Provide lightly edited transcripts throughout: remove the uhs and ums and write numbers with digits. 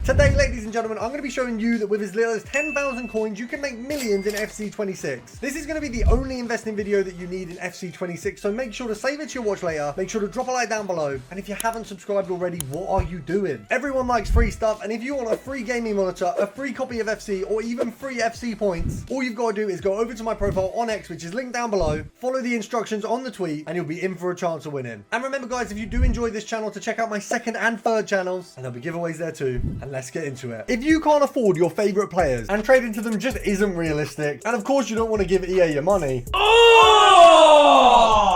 Today, ladies and gentlemen, I'm going to be showing you that with as little as 10,000 coins, you can make millions in FC26. This is going to be the only investing video that you need in FC26, so make sure to save it to your watch later. Make sure to drop a like down below. And if you haven't subscribed already, what are you doing? Everyone likes free stuff, and if you want a free gaming monitor, a free copy of FC, or even free FC points, all you've got to do is go over to my profile on X, which is linked down below, follow the instructions on the tweet, and you'll be in for a chance of winning. And remember, guys, if you do enjoy this channel, to check out my second and third channels, and there'll be giveaways there too. And let's get into it. If you can't afford your favorite players and trading to them just isn't realistic, and of course you don't want to give EA your money,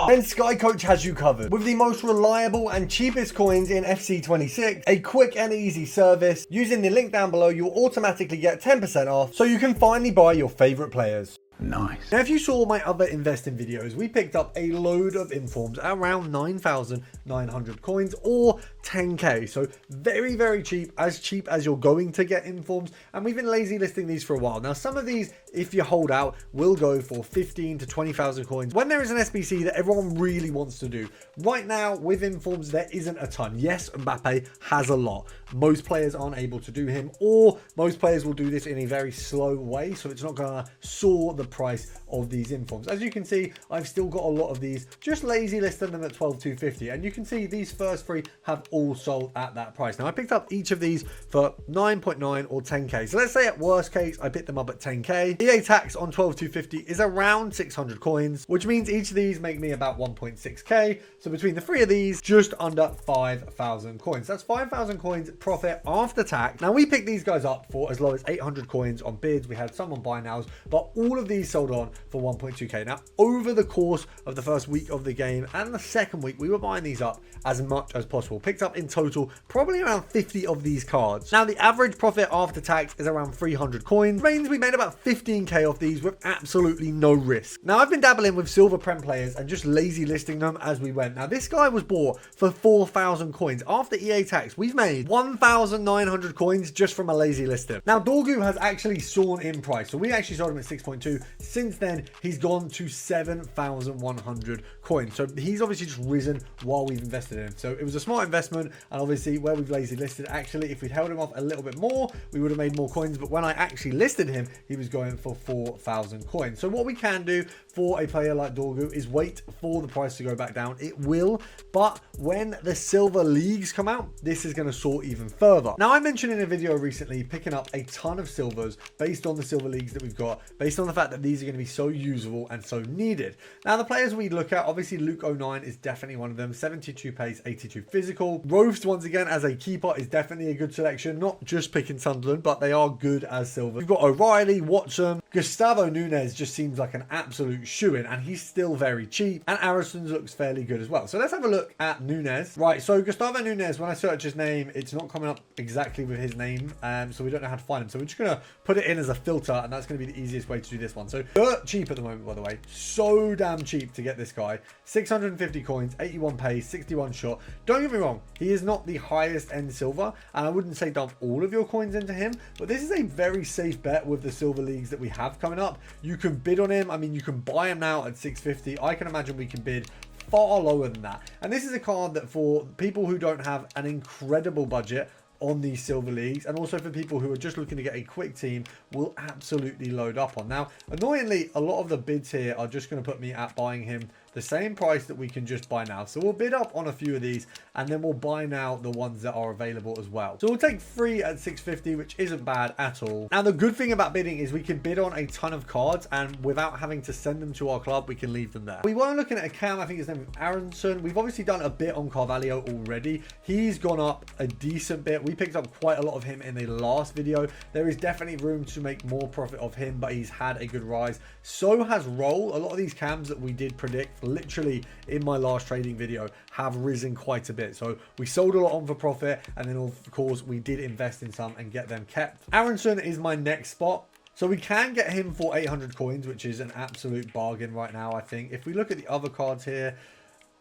then Sky Coach has you covered with the most reliable and cheapest coins in FC26, a quick and easy service. Using the link down below, you'll automatically get 10% off, so you can finally buy your favorite players. Nice. Now, if you saw my other investing videos, we picked up a load of informs at around 9,900 coins or 10k. So very, very cheap as you're going to get informs. And we've been lazy listing these for a while. Now, some of these, if you hold out, will go for 15 to 20,000 coins when there is an SBC that everyone really wants to do. Right now, with informs, there isn't a ton. Yes, Mbappe has a lot. Most players aren't able to do him, or most players will do this in a very slow way, so it's not going to soar the price of these informs. As you can see, I've still got a lot of these, just lazy listing them at 12,250, and you can see these first three have all sold at that price. Now, I picked up each of these for 9.9 or 10k, so let's say at worst case I picked them up at 10k. EA tax on 12,250 is around 600 coins, which means each of these make me about 1.6k. So between the three of these, just under 5,000 coins. That's 5,000 coins profit after tax. Now, we picked these guys up for as low as 800 coins on bids. We had some on buy nows, but all of these sold on for 1.2k. Now, over the course of the first week of the game and the second week, we were buying these up as much as possible. Picked up in total probably around 50 of these cards. Now, the average profit after tax is around 300 coins. Means we made about 15k off these with absolutely no risk. Now, I've been dabbling with silver prem players and just lazy listing them as we went. Now, this guy was bought for 4,000 coins. After EA tax, we've made 1,900 coins just from a lazy listing. Now, Dorgu has actually soared in price. So we actually sold him at 6.2. Since then, he's gone to 7,100 coins. So he's obviously just risen while we've invested in him. So it was a smart investment. And obviously where we've lazy listed, actually, if we'd held him off a little bit more, we would have made more coins. But when I actually listed him, he was going for 4,000 coins. So what we can do for a player like Dorgu is wait for the price to go back down. It will, but when the silver leagues come out, this is going to soar even further. Now, I mentioned in a video recently picking up a ton of silvers based on the silver leagues that we've got, based on the fact that these are going to be so usable and so needed. Now, the players we look at, obviously Luke 09 is definitely one of them. 72 pace, 82 physical. Roast, once again, as a keeper is definitely a good selection. Not just picking Sunderland, but they are good as silver. We've got O'Reilly, Watson. Gustavo Nunes just seems like an absolute shoo-in, and he's still very cheap. And Arison's looks fairly good as well. So let's have a look at Nunes. Right, so Gustavo Nunes, when I search his name, it's not coming up exactly with his name, so we don't know how to find him. So we're just going to put it in as a filter, and that's going to be the easiest way to do this one. So dirt cheap at the moment, by the way. So damn cheap to get this guy. 650 coins, 81 pace, 61 shot. Don't get me wrong, he is not the highest end silver, and I wouldn't say dump all of your coins into him, but this is a very safe bet with the silver leagues that we have coming up. You can bid on him. I mean, you can buy him now at 650. I can imagine we can bid far lower than that. And this is a card that for people who don't have an incredible budget on these silver leagues, and also for people who are just looking to get a quick team, will absolutely load up on. Now, annoyingly, a lot of the bids here are just going to put me at buying him the same price that we can just buy now. So we'll bid up on a few of these, and then we'll buy now the ones that are available as well. So we'll take 3 at 650, which isn't bad at all. Now, the good thing about bidding is we can bid on a ton of cards, and without having to send them to our club, we can leave them there. We were looking at a cam, I think his name is Aronson. We've obviously done a bit on Carvalho already. He's gone up a decent bit. We picked up quite a lot of him in the last video. There is definitely room to make more profit of him, but he's had a good rise. So has Roll. A lot of these cams that we did predict literally in my last trading video have risen quite a bit. So we sold a lot on for profit, and then of course we did invest in some and get them kept. Aronson is my next spot. So we can get him for 800 coins, which is an absolute bargain right now, I think. If we look at the other cards here,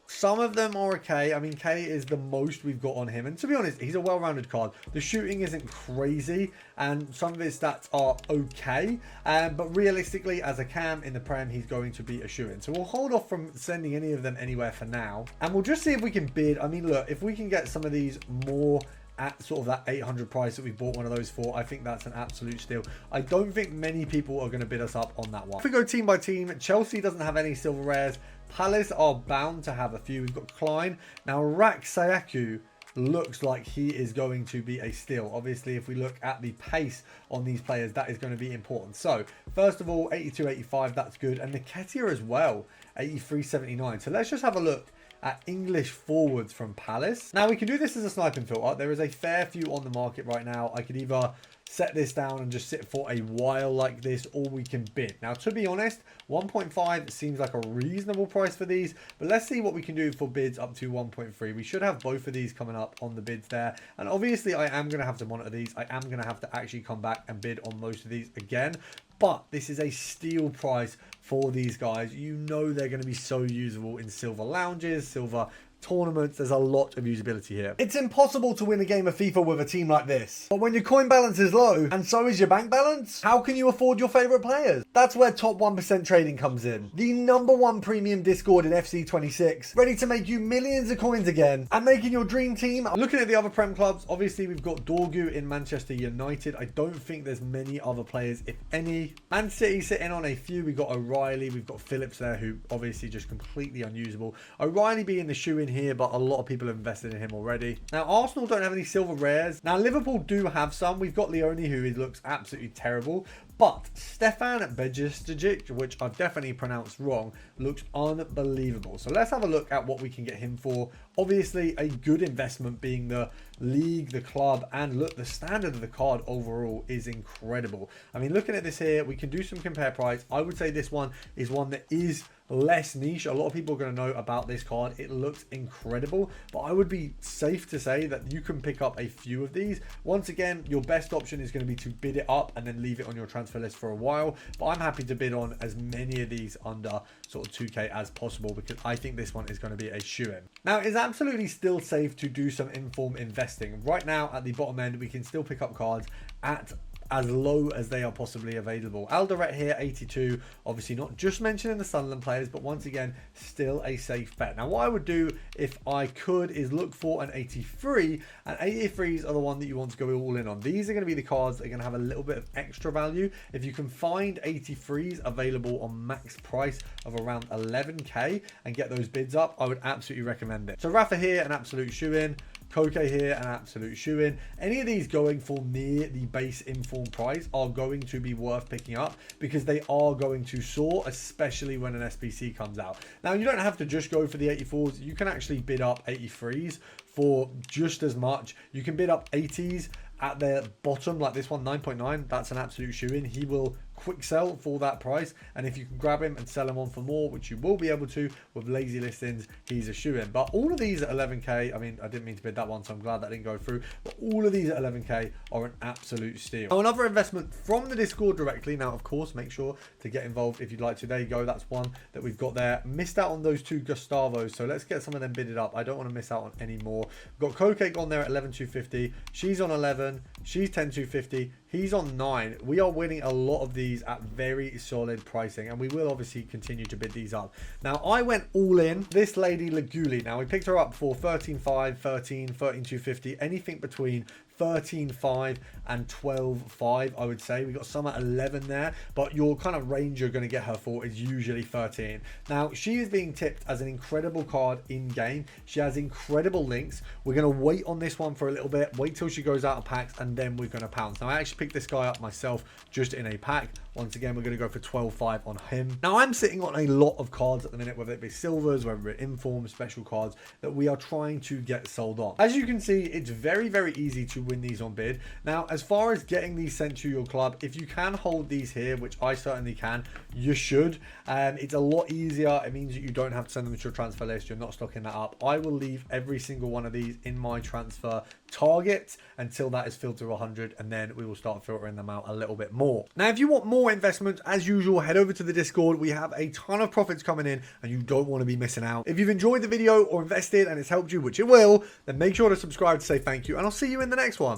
some of them are okay. I mean, K is the most we've got on him. And to be honest, he's a well-rounded card. The shooting isn't crazy, and some of his stats are okay. But realistically, as a cam in the Prem, he's going to be a shoo-in. So we'll hold off from sending any of them anywhere for now. And we'll just see if we can bid. I mean, look, if we can get some of these more at sort of that 800 price that we bought one of those for. I think that's an absolute steal. I don't think many people are going to bid us up on that one. If we go team by team, Chelsea doesn't have any silver rares. Palace are bound to have a few. We've got Klein. Now, Raksayaku looks like he is going to be a steal. Obviously, if we look at the pace on these players, that is going to be important. So, first of all, 82-85, that's good. And Nketiah as well, 83-79. So, let's just have a look at English forwards from Palace. Now, we can do this as a sniping filter. There is a fair few on the market right now. I could either set this down and just sit for a while like this, or we can bid. Now, to be honest, 1.5 seems like a reasonable price for these, but let's see what we can do for bids up to 1.3. We should have both of these coming up on the bids there, and obviously I am going to have to monitor these. I am going to have to actually come back and bid on most of these again, but this is a steal price for these guys. You know they're going to be so usable in silver lounges, silver tournaments. There's a lot of usability here. It's impossible to win a game of FIFA with a team like this. But when your coin balance is low, and so is your bank balance, how can you afford your favorite players? That's where top 1% trading comes in. The #1 premium Discord in FC26, ready to make you millions of coins again and making your dream team. Looking at the other Prem clubs, obviously we've got Dorgu in Manchester United. I don't think there's many other players, if any. Man City sitting on a few. We've got O'Reilly, we've got Phillips there, who obviously just completely unusable. O'Reilly being the shoe-in here, but a lot of people have invested in him already. Now, Arsenal don't have any silver rares. Now, Liverpool do have some. We've got Leone, who looks absolutely terrible. But Stefan Bejistajic, which I've definitely pronounced wrong, looks unbelievable. So let's have a look at what we can get him for. Obviously, a good investment being the league, the club, and look, the standard of the card overall is incredible. I mean, looking at this here, we can do some compare price. I would say this one is one that is less niche. A lot of people are going to know about this card. It looks incredible, but I would be safe to say that you can pick up a few of these. Once again, your best option is going to be to bid it up and then leave it on your transfer list for a while, but I'm happy to bid on as many of these under sort of 2k as possible, because I think this one is going to be a shoe-in. Now, it's absolutely still safe to do some informed investing. Right now at the bottom end, we can still pick up cards at as low as they are possibly available. Alderete here, 82. Obviously not just mentioning the Sunderland players, but once again, still a safe bet. Now, what I would do if I could is look for an 83, and 83s are the one that you want to go all in on. These are going to be the cards that are going to have a little bit of extra value. If you can find 83s available on max price of around 11k and get those bids up, I would absolutely recommend it. So Rafa here, an absolute shoe-in. Koke here, an absolute shoe-in. Any of these going for near the base inform price are going to be worth picking up, because they are going to soar, especially when an SBC comes out. Now, you don't have to just go for the 84s. You can actually bid up 83s for just as much. You can bid up 80s at their bottom, like this one, 9.9. That's an absolute shoe-in. He will quick sell for that price, and if you can grab him and sell him on for more, which you will be able to with lazy listings, he's a shoe-in. But all of these at 11k, I mean, I didn't mean to bid that one, so I'm glad that didn't go through, but all of these at 11k are an absolute steal. Now, another investment from the Discord directly. Now, of course, make sure to get involved if you'd like to. There you go, that's one that we've got there. Missed out on those two Gustavos, so let's get some of them bidded up. I don't want to miss out on any more. We've got Koke on there at 11,250. She's on 11. She's 10,250. He's on 9. We are winning a lot of these at very solid pricing, and we will obviously continue to bid these up. Now, I went all in. This lady Laguli, now we picked her up for 13.5, 13, 13,250, anything between 13.5 and 12.5, I would say. We got some at 11 there, but your kind of range you're going to get her for is usually 13. Now, she is being tipped as an incredible card in game. She has incredible links. We're going to wait on this one for a little bit, wait till she goes out of packs, and then we're going to pounce. Now, I actually picked this guy up myself just in a pack. Once again, we're going to go for 12.5 on him. Now, I'm sitting on a lot of cards at the minute, whether it be silvers, whether it be inform, special cards, that we are trying to get sold on. As you can see, it's very, very easy to win these on bid. Now, as far as getting these sent to your club, if you can hold these here, which I certainly can, you should. It's a lot easier. It means that you don't have to send them to your transfer list. You're not stocking that up. I will leave every single one of these in my transfer target until that is filled to 100, and then we will start filtering them out a little bit more. Now, if you want more investments, as usual, head over to the Discord. We have a ton of profits coming in, and you don't want to be missing out. If you've enjoyed the video or invested and it's helped you, which it will, then make sure to subscribe to say thank you, and I'll see you in the next one.